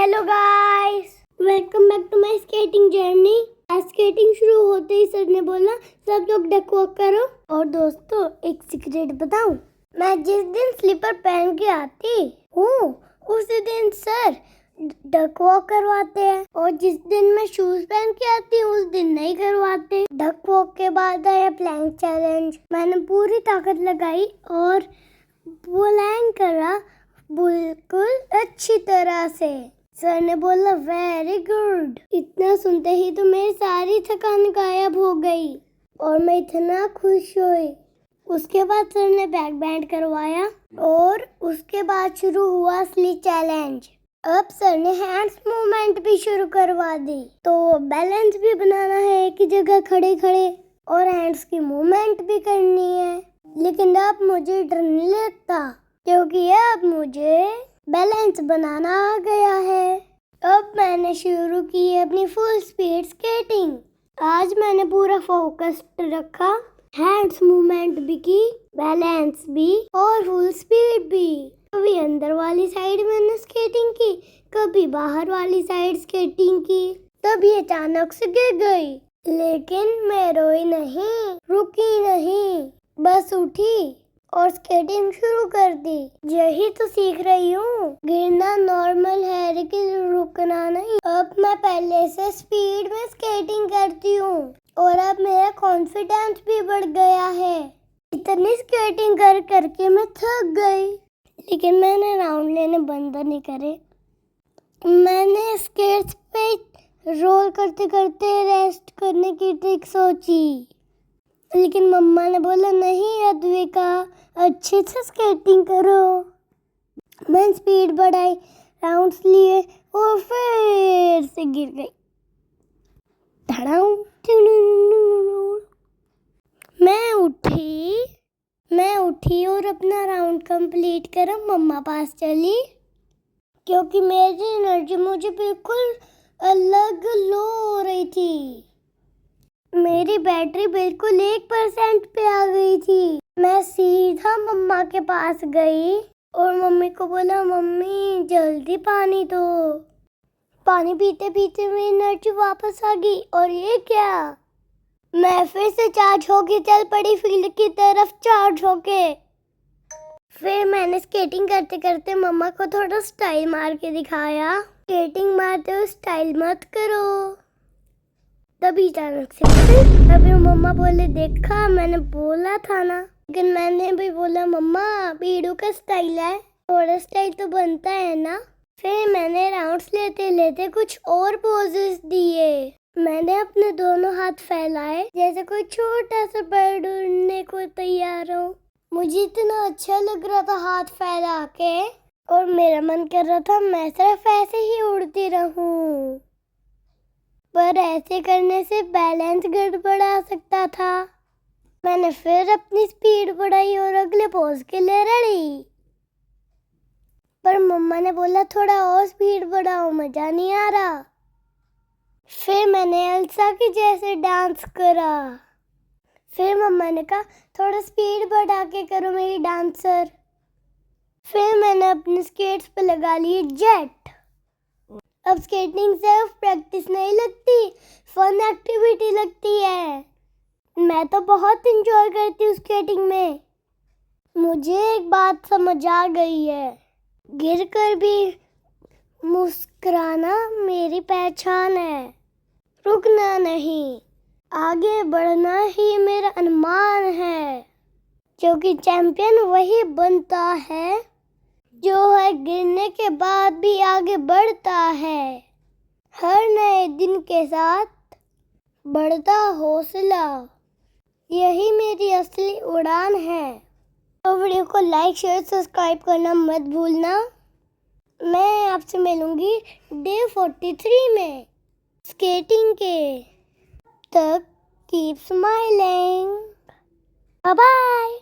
Hello guys, welcome back to my skating journey. आज skating शुरू होते ही सर ने बोला सब लोग डक वॉक करो। और दोस्तों एक सीक्रेट बताऊं, मैं जिस दिन स्लीपर पहन के आती हूँ उसी दिन सर डक वॉक करवाते हैं, और जिस दिन मैं शूज पहन के आती हूँ उस दिन नहीं करवाते। डक वॉक के बाद आया प्लैंक चैलेंज। मैंने पूरी ताकत लगाई और प्लैंक करा बिल्कुल अच्छी तरह से। सर ने बोला वेरी गुड। इतना सुनते ही तो मेरी सारी थकान गायब हो गई और मैं इतना खुश हुई। उसके बाद सर ने बैक बैंड करवाया और उसके बाद शुरू हुआ असली चैलेंज। अब सर ने हैंड्स मूवमेंट भी शुरू करवा दी, तो बैलेंस भी बनाना है एक ही जगह खड़े खड़े और हैंड्स की मूवमेंट भी करनी है। लेकिन अब मुझे डर नहीं लगता क्योंकि अब मुझे बैलेंस बनाना आ गया है। अब मैंने शुरू की अपनी फुल स्पीड स्केटिंग। आज मैंने पूरा फोकस रखा, हैंड्स मूवमेंट भी की, बैलेंस भी और फुल स्पीड भी। कभी अंदर वाली साइड मैंने स्केटिंग की, कभी बाहर वाली साइड स्केटिंग की। तभी अचानक से गिर गई, लेकिन मैं रोई नहीं, रुकी नहीं, बस उठी और स्केटिंग शुरू कर दी। यही तो सीख रही हूँ, गिरना नॉर्मल है लेकिन रुकना नहीं। अब मैं पहले से स्पीड में स्केटिंग करती हूँ और अब मेरा कॉन्फिडेंस भी बढ़ गया है। इतनी स्केटिंग कर करके मैं थक गई, लेकिन मैंने राउंड लेने बंद नहीं करे। मैंने स्केट्स पे रोल करते करते रेस्ट करने की ट्रिक सोची, लेकिन मम्मा ने बोला नहीं अद्विका, अच्छे से स्केटिंग करो। मैं स्पीड बढ़ाई, राउंड्स लिए और फिर से गिर गई। मैं उठी और अपना राउंड कंप्लीट कर मम्मा पास चली, क्योंकि मेरी एनर्जी मुझे बिल्कुल अलग लो हो रही थी। मेरी बैटरी बिल्कुल 1% पे आ गई थी। मैं सीधा मम्मा के पास गई और मम्मी को बोला मम्मी जल्दी पानी दो। पानी पीते पीते मेरी एनर्जी वापस आ गई और ये क्या, मैं फिर से चार्ज होके चल पड़ी फील्ड की तरफ चार्ज होके। फिर मैंने स्केटिंग करते करते मम्मा को थोड़ा स्टाइल मार के दिखाया। स्केटिंग मारते हो स्टाइल मत करो। तभी अचानक से तभी मम्मा बोले देखा मैंने बोला था ना। लेकिन मैंने भी बोला मम्मा पीड़ू का स्टाइल है, थोड़ा स्टाइल तो बनता है ना। फिर मैंने राउंड्स लेते लेते कुछ और पोजेस दिए। मैंने अपने दोनों हाथ फैलाए जैसे कोई छोटा सा बर्ड उड़ने को तैयार हो। मुझे इतना अच्छा लग रहा था हाथ फैला के, और मेरा मन कर रहा था मैं सिर्फ ऐसे ही उड़ती रहूं, पर ऐसे करने से बैलेंस गड़बड़ा सकता था। मैंने फिर अपनी स्पीड बढ़ाई और अगले पोज के लिए रेडी, पर मम्मा ने बोला थोड़ा और स्पीड बढ़ाओ, मजा नहीं आ रहा। फिर मैंने एल्सा की जैसे डांस करा। फिर मम्मा ने कहा थोड़ा स्पीड बढ़ा के करो मेरी डांसर। फिर मैंने अपने स्केट्स पे लगा लिए जेट। अब स्केटिंग सिर्फ प्रैक्टिस नहीं लगती, फन एक्टिविटी लगती है। मैं तो बहुत इंजॉय करती हूँ स्केटिंग में। मुझे एक बात समझ आ गई है, गिरकर भी मुस्कुराना मेरी पहचान है। रुकना नहीं, आगे बढ़ना ही मेरा अनुमान है, क्योंकि चैंपियन वही बनता है जो है गिरने के बाद भी आगे बढ़ता है। हर नए दिन के साथ बढ़ता हौसला, यही मेरी असली उड़ान है। तो वीडियो को लाइक शेयर सब्सक्राइब करना मत भूलना। मैं आपसे मिलूंगी डे 43 में स्केटिंग के। तब कीप स्माइलिंग, बाय बाय।